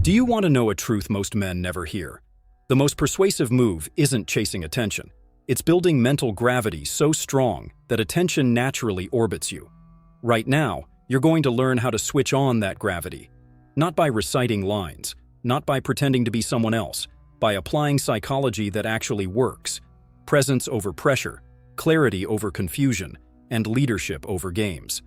Do you want to know a truth most men never hear? The most persuasive move isn't chasing attention. It's building mental gravity so strong that attention naturally orbits you. Right now, you're going to learn how to switch on that gravity. Not by reciting lines, not by pretending to be someone else, by applying psychology that actually works. Presence over pressure, clarity over confusion, and leadership over games.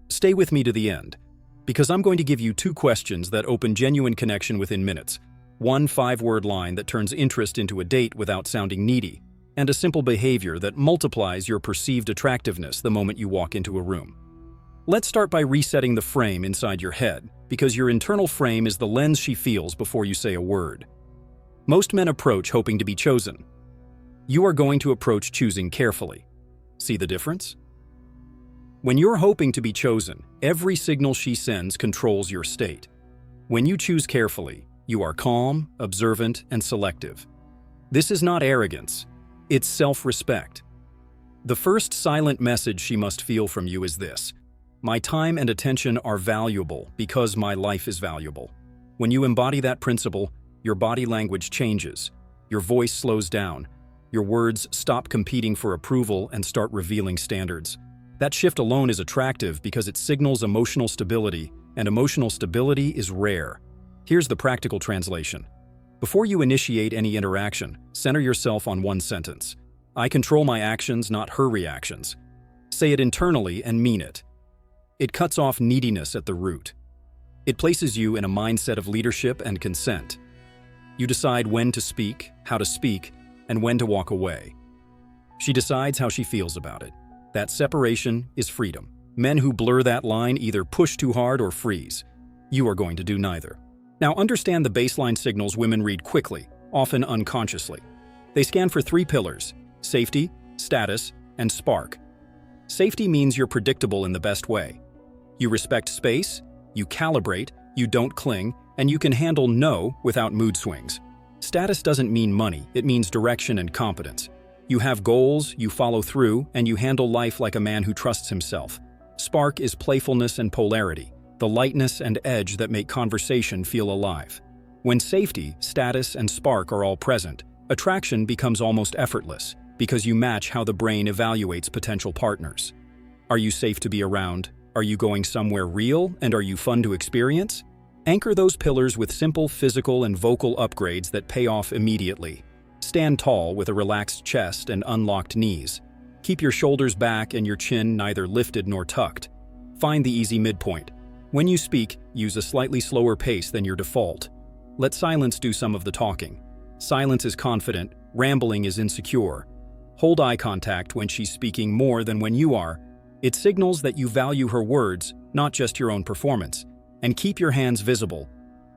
Stay with me to the end, because I'm going to give you 2 questions that open genuine connection within minutes, one 5-word line that turns interest into a date without sounding needy, and a simple behavior that multiplies your perceived attractiveness the moment you walk into a room. Let's start by resetting the frame inside your head, because your internal frame is the lens she feels before you say a word. Most men approach hoping to be chosen. You are going to approach choosing carefully. See the difference? When you're hoping to be chosen, every signal she sends controls your state. When you choose carefully, you are calm, observant, and selective. This is not arrogance, it's self-respect. The first silent message she must feel from you is this: my time and attention are valuable because my life is valuable. When you embody that principle, your body language changes, your voice slows down, your words stop competing for approval and start revealing standards. That shift alone is attractive because it signals emotional stability, and emotional stability is rare. Here's the practical translation. Before you initiate any interaction, center yourself on one sentence. I control my actions, not her reactions. Say it internally and mean it. It cuts off neediness at the root. It places you in a mindset of leadership and consent. You decide when to speak, how to speak, and when to walk away. She decides how she feels about it. That separation is freedom. Men who blur that line either push too hard or freeze. You are going to do neither. Now understand the baseline signals women read quickly, often unconsciously. They scan for 3 pillars: safety, status, and spark. Safety means you're predictable in the best way. You respect space, you calibrate, you don't cling, and you can handle no without mood swings. Status doesn't mean money, it means direction and competence. You have goals, you follow through, and you handle life like a man who trusts himself. Spark is playfulness and polarity, the lightness and edge that make conversation feel alive. When safety, status, and spark are all present, attraction becomes almost effortless, because you match how the brain evaluates potential partners. Are you safe to be around? Are you going somewhere real? And are you fun to experience? Anchor those pillars with simple physical and vocal upgrades that pay off immediately. Stand tall with a relaxed chest and unlocked knees. Keep your shoulders back and your chin neither lifted nor tucked. Find the easy midpoint. When you speak, use a slightly slower pace than your default. Let silence do some of the talking. Silence is confident, rambling is insecure. Hold eye contact when she's speaking more than when you are. It signals that you value her words, not just your own performance. And keep your hands visible.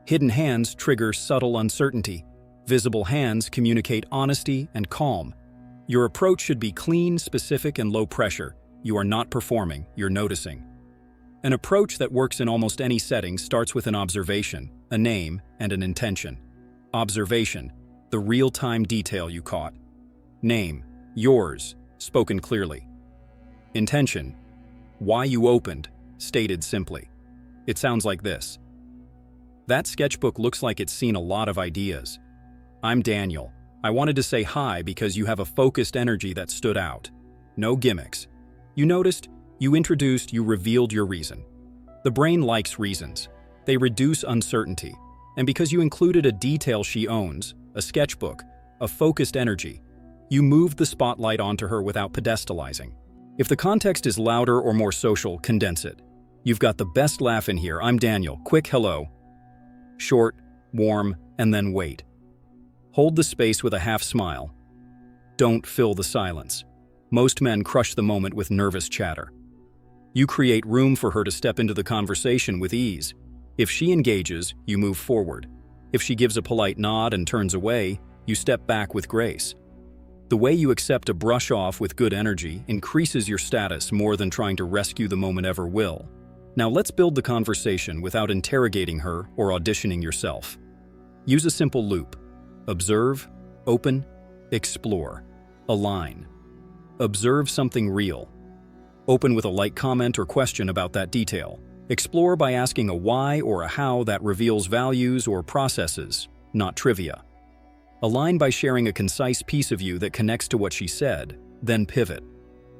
Hidden hands trigger subtle uncertainty. Visible hands communicate honesty and calm. Your approach should be clean, specific, and low pressure. You are not performing, you're noticing. An approach that works in almost any setting starts with an observation, a name, and an intention. Observation, the real-time detail you caught. Name, yours, spoken clearly. Intention, why you opened, stated simply. It sounds like this. That sketchbook looks like it's seen a lot of ideas. I'm Daniel. I wanted to say hi because you have a focused energy that stood out. No gimmicks. You noticed, you introduced, you revealed your reason. The brain likes reasons. They reduce uncertainty. And because you included a detail she owns, a sketchbook, a focused energy, you moved the spotlight onto her without pedestalizing. If the context is louder or more social, condense it. You've got the best laugh in here. I'm Daniel. Quick hello. Short, warm, and then wait. Hold the space with a half smile. Don't fill the silence. Most men crush the moment with nervous chatter. You create room for her to step into the conversation with ease. If she engages, you move forward. If she gives a polite nod and turns away, you step back with grace. The way you accept a brush off with good energy increases your status more than trying to rescue the moment ever will. Now let's build the conversation without interrogating her or auditioning yourself. Use a simple loop. Observe, open, explore, align. Observe something real. Open with a light comment or question about that detail. Explore by asking a why or a how that reveals values or processes, not trivia. Align by sharing a concise piece of you that connects to what she said, then pivot.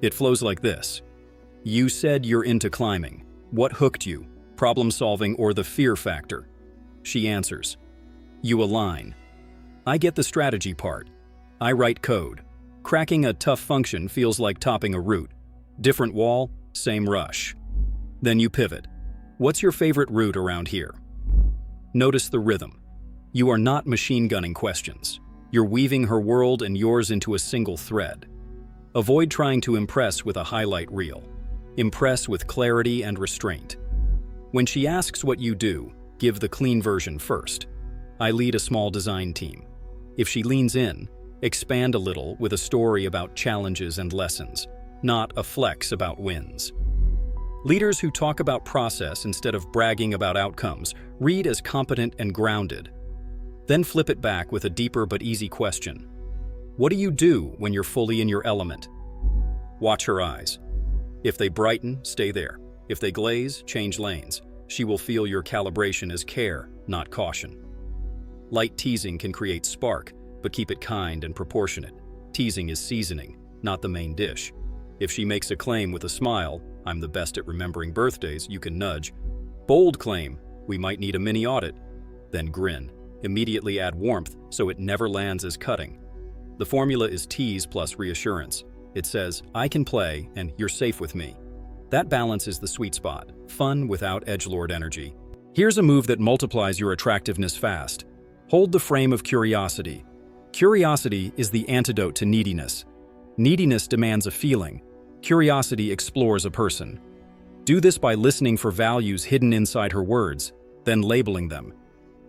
It flows like this. You said you're into climbing. What hooked you? Problem solving or the fear factor? She answers. You align. I get the strategy part. I write code. Cracking a tough function feels like topping a route. Different wall, same rush. Then you pivot. What's your favorite route around here? Notice the rhythm. You are not machine gunning questions. You're weaving her world and yours into a single thread. Avoid trying to impress with a highlight reel. Impress with clarity and restraint. When she asks what you do, give the clean version first. I lead a small design team. If she leans in, expand a little with a story about challenges and lessons, not a flex about wins. Leaders who talk about process instead of bragging about outcomes read as competent and grounded. Then flip it back with a deeper but easy question. What do you do when you're fully in your element? Watch her eyes. If they brighten, stay there. If they glaze, change lanes. She will feel your calibration as care, not caution. Light teasing can create spark, but keep it kind and proportionate. Teasing is seasoning, not the main dish. If she makes a claim with a smile, I'm the best at remembering birthdays, you can nudge. Bold claim, we might need a mini audit. Then grin. Immediately add warmth so it never lands as cutting. The formula is tease plus reassurance. It says, I can play and you're safe with me. That balance is the sweet spot, fun without edgelord energy. Here's a move that multiplies your attractiveness fast. Hold the frame of curiosity. Curiosity is the antidote to neediness. Neediness demands a feeling. Curiosity explores a person. Do this by listening for values hidden inside her words, then labeling them.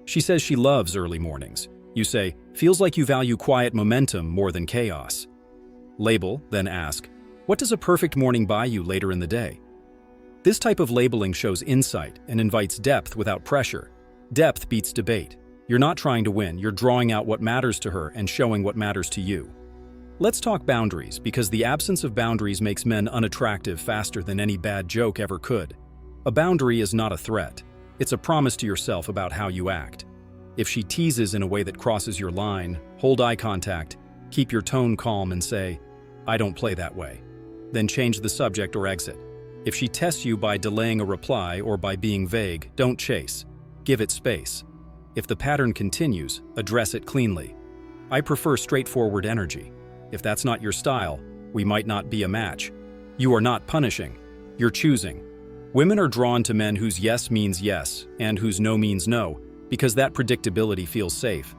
She says she loves early mornings. You say, feels like you value quiet momentum more than chaos. Label, then ask, what does a perfect morning buy you later in the day? This type of labeling shows insight and invites depth without pressure. Depth beats debate. You're not trying to win, you're drawing out what matters to her and showing what matters to you. Let's talk boundaries, because the absence of boundaries makes men unattractive faster than any bad joke ever could. A boundary is not a threat. It's a promise to yourself about how you act. If she teases in a way that crosses your line, hold eye contact, keep your tone calm and say, I don't play that way. Then change the subject or exit. If she tests you by delaying a reply or by being vague, don't chase. Give it space. If the pattern continues, address it cleanly. I prefer straightforward energy. If that's not your style, we might not be a match. You are not punishing. You're choosing. Women are drawn to men whose yes means yes and whose no means no, because that predictability feels safe.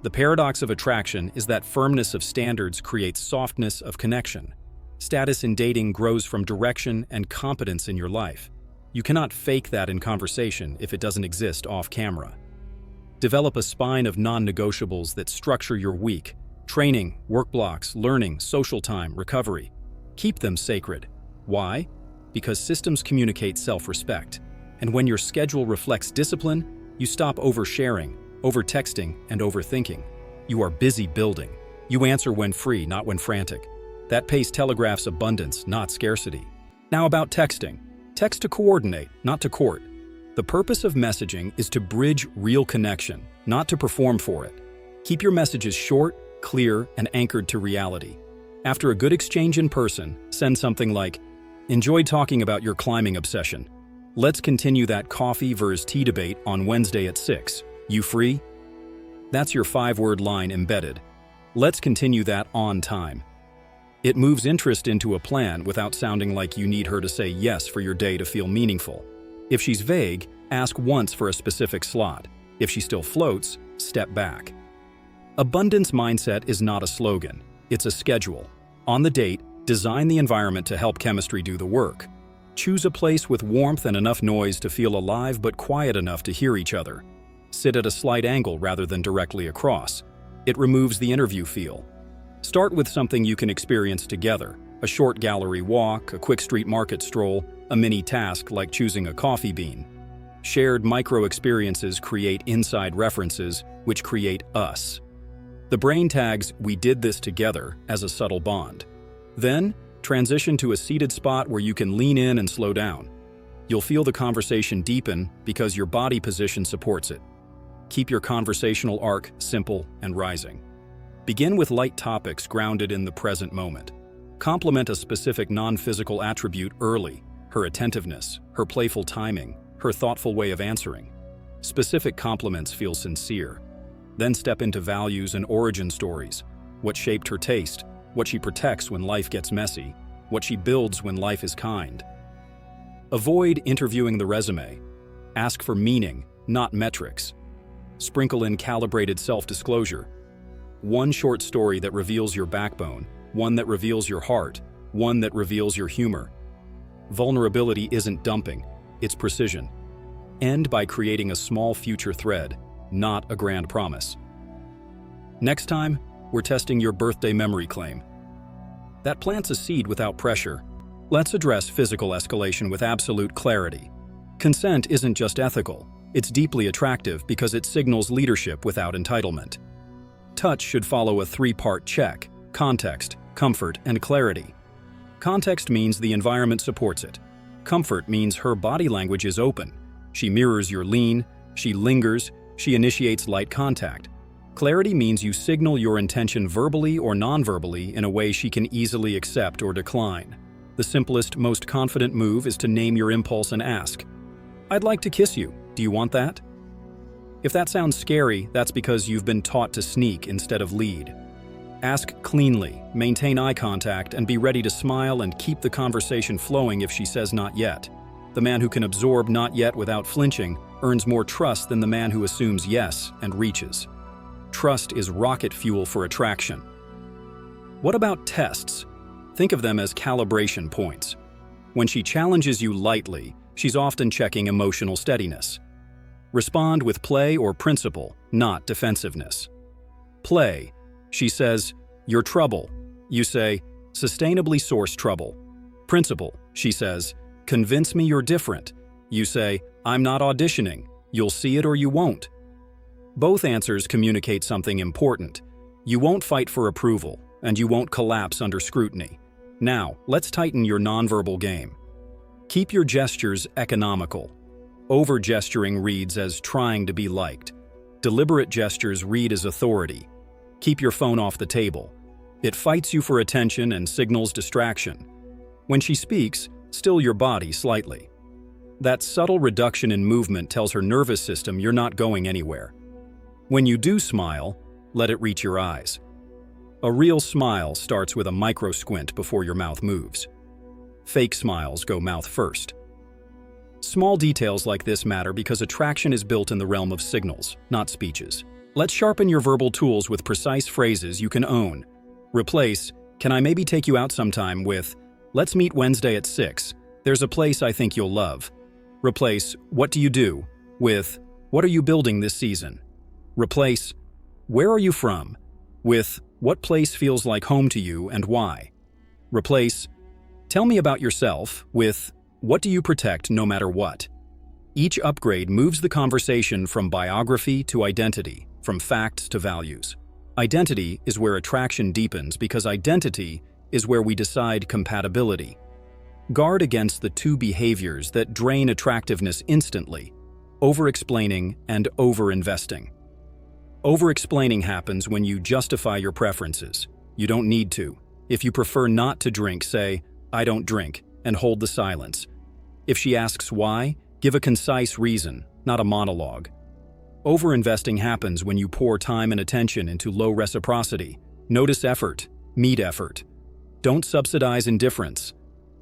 The paradox of attraction is that firmness of standards creates softness of connection. Status in dating grows from direction and competence in your life. You cannot fake that in conversation if it doesn't exist off camera. Develop a spine of non-negotiables that structure your week. Training, work blocks, learning, social time, recovery. Keep them sacred. Why? Because systems communicate self-respect. And when your schedule reflects discipline, you stop oversharing, over-texting, and overthinking. You are busy building. You answer when free, not when frantic. That pace telegraphs abundance, not scarcity. Now about texting. Text to coordinate, not to court. The purpose of messaging is to bridge real connection, not to perform for it. Keep your messages short, clear, and anchored to reality. After a good exchange in person, send something like, enjoyed talking about your climbing obsession. Let's continue that coffee versus tea debate on Wednesday at 6. You free? That's your 5-word line embedded. Let's continue that on time. It moves interest into a plan without sounding like you need her to say yes for your day to feel meaningful. If she's vague, ask once for a specific slot. If she still floats, step back. Abundance mindset is not a slogan, it's a schedule. On the date, design the environment to help chemistry do the work. Choose a place with warmth and enough noise to feel alive but quiet enough to hear each other. Sit at a slight angle rather than directly across. It removes the interview feel. Start with something you can experience together. A short gallery walk, a quick street market stroll, a mini task like choosing a coffee bean. Shared micro-experiences create inside references, which create us. The brain tags, we did this together, as a subtle bond. Then, transition to a seated spot where you can lean in and slow down. You'll feel the conversation deepen because your body position supports it. Keep your conversational arc simple and rising. Begin with light topics grounded in the present moment. Complement a specific non-physical attribute early: her attentiveness, her playful timing, her thoughtful way of answering. Specific compliments feel sincere. Then step into values and origin stories: what shaped her taste, what she protects when life gets messy, what she builds when life is kind. Avoid interviewing the resume. Ask for meaning, not metrics. Sprinkle in calibrated self-disclosure. One short story that reveals your backbone, one that reveals your heart, one that reveals your humor. Vulnerability isn't dumping, it's precision. End by creating a small future thread, not a grand promise. Next time, we're testing your birthday memory claim. That plants a seed without pressure. Let's address physical escalation with absolute clarity. Consent isn't just ethical, it's deeply attractive because it signals leadership without entitlement. Touch should follow a three-part check: context, comfort, and clarity. Context means the environment supports it. Comfort means her body language is open. She mirrors your lean, she lingers, she initiates light contact. Clarity means you signal your intention verbally or non-verbally in a way she can easily accept or decline. The simplest, most confident move is to name your impulse and ask, "I'd like to kiss you. Do you want that?" If that sounds scary, that's because you've been taught to sneak instead of lead. Ask cleanly, maintain eye contact, and be ready to smile and keep the conversation flowing if she says not yet. The man who can absorb not yet without flinching earns more trust than the man who assumes yes and reaches. Trust is rocket fuel for attraction. What about tests? Think of them as calibration points. When she challenges you lightly, she's often checking emotional steadiness. Respond with play or principle, not defensiveness. Play. She says, "You're trouble." You say, "Sustainably sourced trouble." Principle. She says, "Convince me you're different." You say, "I'm not auditioning. You'll see it or you won't." Both answers communicate something important. You won't fight for approval, and you won't collapse under scrutiny. Now, let's tighten your nonverbal game. Keep your gestures economical. Over-gesturing reads as trying to be liked. Deliberate gestures read as authority. Keep your phone off the table. It fights you for attention and signals distraction. When she speaks, still your body slightly. That subtle reduction in movement tells her nervous system you're not going anywhere. When you do smile, let it reach your eyes. A real smile starts with a micro squint before your mouth moves. Fake smiles go mouth first. Small details like this matter because attraction is built in the realm of signals, not speeches. Let's sharpen your verbal tools with precise phrases you can own. Replace, "Can I maybe take you out sometime?" with, "Let's meet Wednesday at 6. There's a place I think you'll love." Replace, "What do you do?" with, "What are you building this season?" Replace, "Where are you from?" with, "What place feels like home to you and why?" Replace, "Tell me about yourself," with, "What do you protect no matter what?" Each upgrade moves the conversation from biography to identity, from facts to values. Identity is where attraction deepens because identity is where we decide compatibility. Guard against the two behaviors that drain attractiveness instantly: over-explaining and over-investing. Over-explaining happens when you justify your preferences. You don't need to. If you prefer not to drink, say, "I don't drink," and hold the silence. If she asks why, give a concise reason, not a monologue. Over-investing happens when you pour time and attention into low reciprocity. Notice effort, meet effort. Don't subsidize indifference.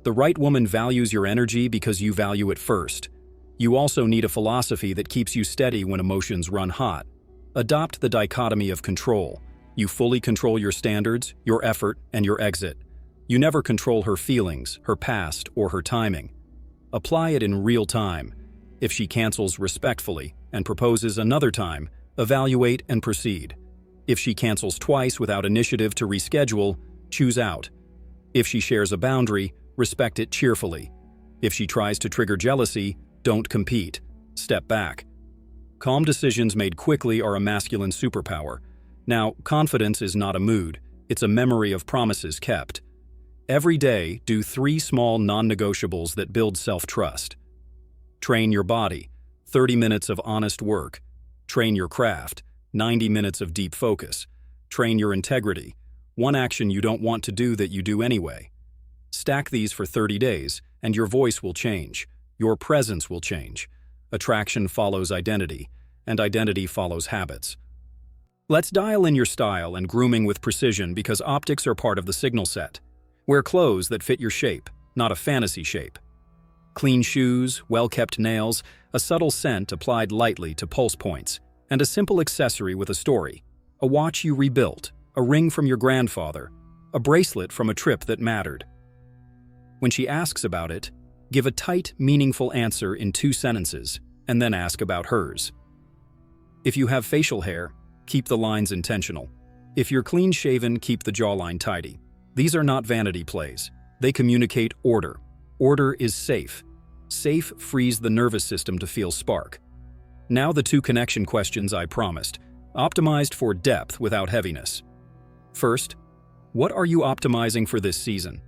The right woman values your energy because you value it first. You also need a philosophy that keeps you steady when emotions run hot. Adopt the dichotomy of control. You fully control your standards, your effort, and your exit. You never control her feelings, her past, or her timing. Apply it in real time. If she cancels respectfully and proposes another time, evaluate and proceed. If she cancels twice without initiative to reschedule, choose out. If she shares a boundary, respect it cheerfully. If she tries to trigger jealousy, don't compete. Step back. Calm decisions made quickly are a masculine superpower. Now, confidence is not a mood, it's a memory of promises kept. Every day, do 3 small non-negotiables that build self-trust. Train your body, 30 minutes of honest work. Train your craft, 90 minutes of deep focus. Train your integrity, one action you don't want to do that you do anyway. Stack these for 30 days, and your voice will change. Your presence will change. Attraction follows identity, and identity follows habits. Let's dial in your style and grooming with precision because optics are part of the signal set. Wear clothes that fit your shape, not a fantasy shape. Clean shoes, well-kept nails, a subtle scent applied lightly to pulse points, and a simple accessory with a story. A watch you rebuilt, a ring from your grandfather, a bracelet from a trip that mattered. When she asks about it, give a tight, meaningful answer in 2 sentences, and then ask about hers. If you have facial hair, keep the lines intentional. If you're clean-shaven, keep the jawline tidy. These are not vanity plays. They communicate order. Order is safe. Safe frees the nervous system to feel spark. Now the 2 connection questions I promised, optimized for depth without heaviness. First, what are you optimizing for this season?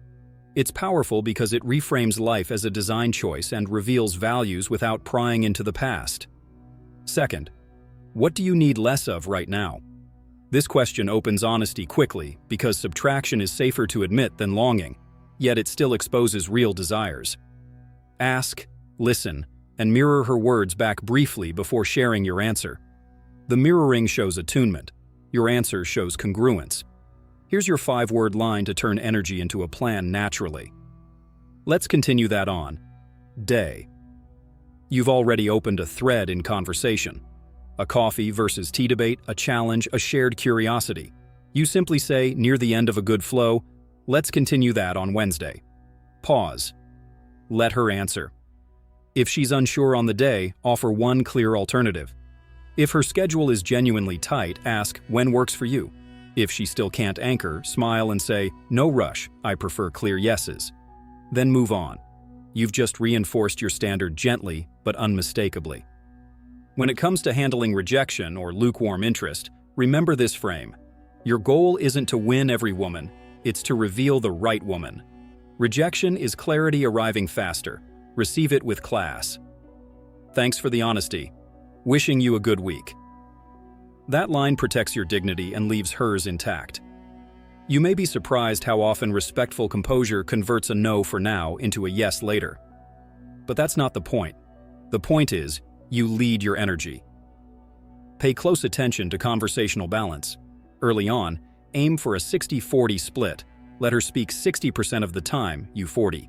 It's powerful because it reframes life as a design choice and reveals values without prying into the past. Second, what do you need less of right now? This question opens honesty quickly because subtraction is safer to admit than longing, yet it still exposes real desires. Ask, listen, and mirror her words back briefly before sharing your answer. The mirroring shows attunement. Your answer shows congruence. Here's your 5-word line to turn energy into a plan naturally. Let's continue that on. Day. You've already opened a thread in conversation. A coffee versus tea debate, a challenge, a shared curiosity. You simply say, near the end of a good flow, let's continue that on Wednesday. Pause. Let her answer. If she's unsure on the day, offer one clear alternative. If her schedule is genuinely tight, ask, when works for you? If she still can't anchor, smile and say, no rush, I prefer clear yeses. Then move on. You've just reinforced your standard gently, but unmistakably. When it comes to handling rejection or lukewarm interest, remember this frame. Your goal isn't to win every woman, it's to reveal the right woman. Rejection is clarity arriving faster. Receive it with class. Thanks for the honesty. Wishing you a good week. That line protects your dignity and leaves hers intact. You may be surprised how often respectful composure converts a no for now into a yes later. But that's not the point. The point is, you lead your energy. Pay close attention to conversational balance. Early on, aim for a 60-40 split. Let her speak 60% of the time, you 40.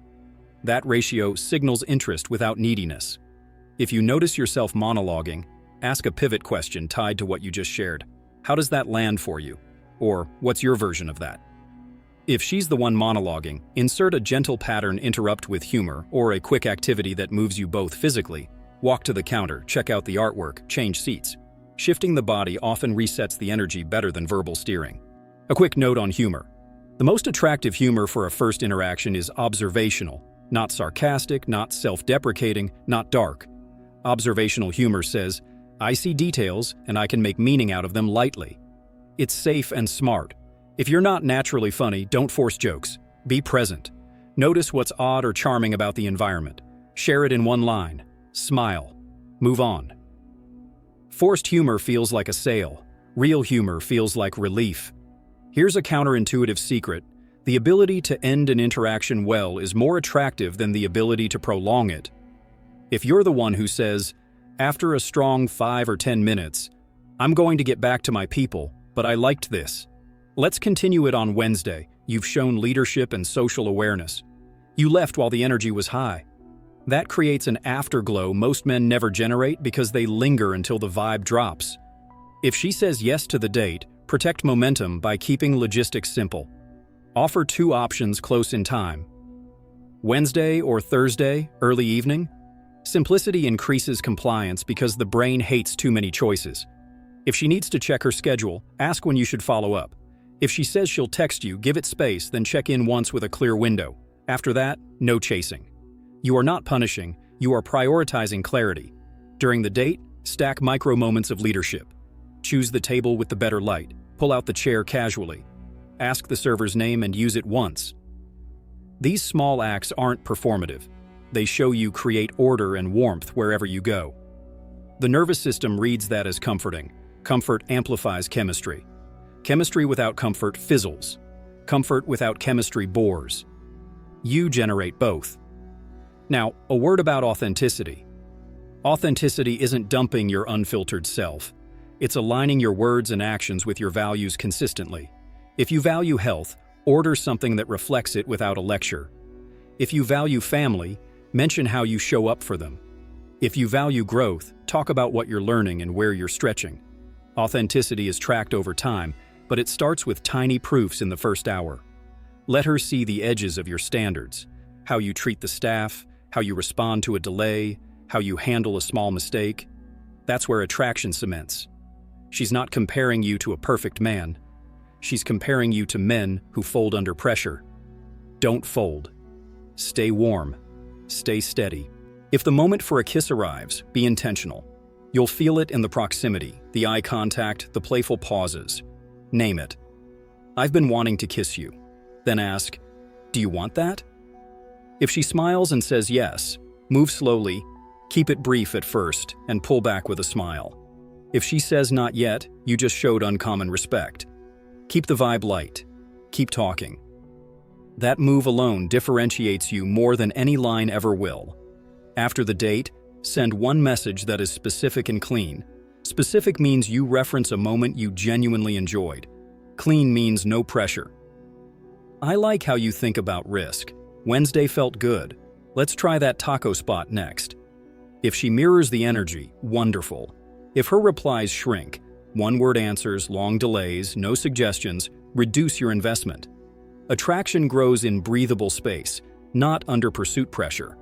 That ratio signals interest without neediness. If you notice yourself monologuing, ask a pivot question tied to what you just shared. How does that land for you? Or, what's your version of that? If she's the one monologuing, insert a gentle pattern interrupt with humor or a quick activity that moves you both physically. Walk to the counter, check out the artwork, change seats. Shifting the body often resets the energy better than verbal steering. A quick note on humor. The most attractive humor for a first interaction is observational, not sarcastic, not self-deprecating, not dark. Observational humor says, I see details and I can make meaning out of them lightly. It's safe and smart. If you're not naturally funny, don't force jokes. Be present. Notice what's odd or charming about the environment. Share it in one line. Smile. Move on. Forced humor feels like a sale. Real humor feels like relief. Here's a counterintuitive secret. The ability to end an interaction well is more attractive than the ability to prolong it. If you're the one who says, after a strong 5 or 10 minutes, I'm going to get back to my people, but I liked this. Let's continue it on Wednesday. You've shown leadership and social awareness. You left while the energy was high. That creates an afterglow most men never generate because they linger until the vibe drops. If she says yes to the date, protect momentum by keeping logistics simple. Offer 2 options close in time. Wednesday or Thursday, early evening? Simplicity increases compliance because the brain hates too many choices. If she needs to check her schedule, ask when you should follow up. If she says she'll text you, give it space, then check in once with a clear window. After that, no chasing. You are not punishing, you are prioritizing clarity. During the date, stack micro moments of leadership. Choose the table with the better light. Pull out the chair casually. Ask the server's name and use it once. These small acts aren't performative. They show you create order and warmth wherever you go. The nervous system reads that as comforting. Comfort amplifies chemistry. Chemistry without comfort fizzles. Comfort without chemistry bores. You generate both. Now, a word about authenticity. Authenticity isn't dumping your unfiltered self. It's aligning your words and actions with your values consistently. If you value health, order something that reflects it without a lecture. If you value family, mention how you show up for them. If you value growth, talk about what you're learning and where you're stretching. Authenticity is tracked over time, but it starts with tiny proofs in the first hour. Let her see the edges of your standards, how you treat the staff, how you respond to a delay, how you handle a small mistake. That's where attraction cements. She's not comparing you to a perfect man. She's comparing you to men who fold under pressure. Don't fold. Stay warm. Stay steady. If the moment for a kiss arrives, be intentional. You'll feel it in the proximity, the eye contact, the playful pauses. Name it. I've been wanting to kiss you. Then ask, do you want that? If she smiles and says yes, move slowly, keep it brief at first, and pull back with a smile. If she says not yet, you just showed uncommon respect. Keep the vibe light. Keep talking. That move alone differentiates you more than any line ever will. After the date, send one message that is specific and clean. Specific means you reference a moment you genuinely enjoyed. Clean means no pressure. I like how you think about risk. Wednesday felt good. Let's try that taco spot next. If she mirrors the energy, wonderful. If her replies shrink, one-word answers, long delays, no suggestions, reduce your investment. Attraction grows in breathable space, not under pursuit pressure.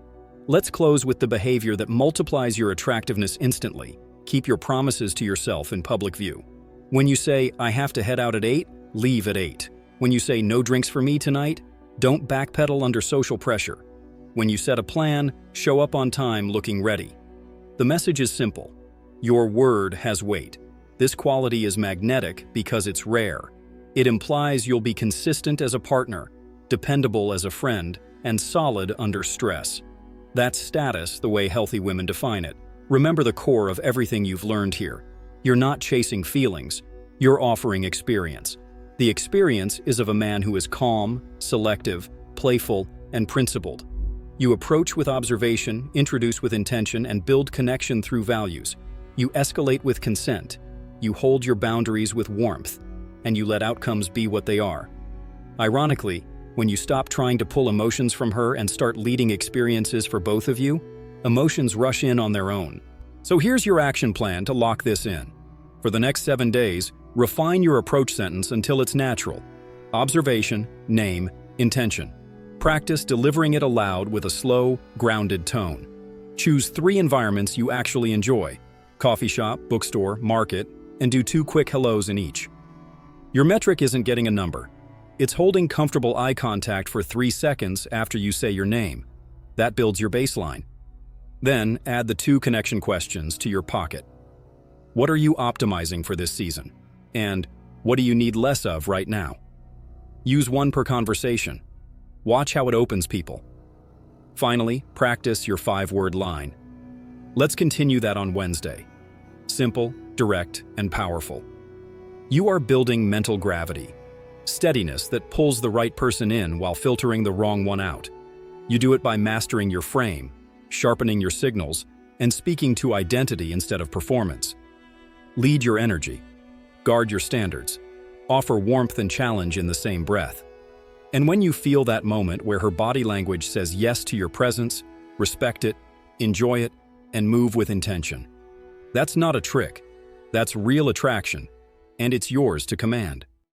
Let's close with the behavior that multiplies your attractiveness instantly. Keep your promises to yourself in public view. When you say, I have to head out at 8, leave at 8. When you say, no drinks for me tonight, don't backpedal under social pressure. When you set a plan, show up on time looking ready. The message is simple. Your word has weight. This quality is magnetic because it's rare. It implies you'll be consistent as a partner, dependable as a friend, and solid under stress. That's status the way healthy women define it. Remember the core of everything you've learned here. You're not chasing feelings, you're offering experience. The experience is of a man who is calm, selective, playful, and principled. You approach with observation, introduce with intention, and build connection through values. You escalate with consent. You hold your boundaries with warmth, and you let outcomes be what they are. Ironically, when you stop trying to pull emotions from her and start leading experiences for both of you, emotions rush in on their own. So here's your action plan to lock this in. For the next 7 days, refine your approach sentence until it's natural. Observation, name, intention. Practice delivering it aloud with a slow, grounded tone. Choose 3 environments you actually enjoy: coffee shop, bookstore, market, and do 2 quick hellos in each. Your metric isn't getting a number. It's holding comfortable eye contact for 3 seconds after you say your name. That builds your baseline. Then add the 2 connection questions to your pocket. What are you optimizing for this season? And what do you need less of right now? Use 1 per conversation. Watch how it opens people. Finally, practice your 5-word line. Let's continue that on Wednesday. Simple, direct, and powerful. You are building mental gravity, steadiness that pulls the right person in while filtering the wrong one out. You do it by mastering your frame, sharpening your signals, and speaking to identity instead of performance. Lead your energy. Guard your standards. Offer warmth and challenge in the same breath. And when you feel that moment where her body language says yes to your presence, respect it, enjoy it, and move with intention. That's not a trick. That's real attraction, and it's yours to command.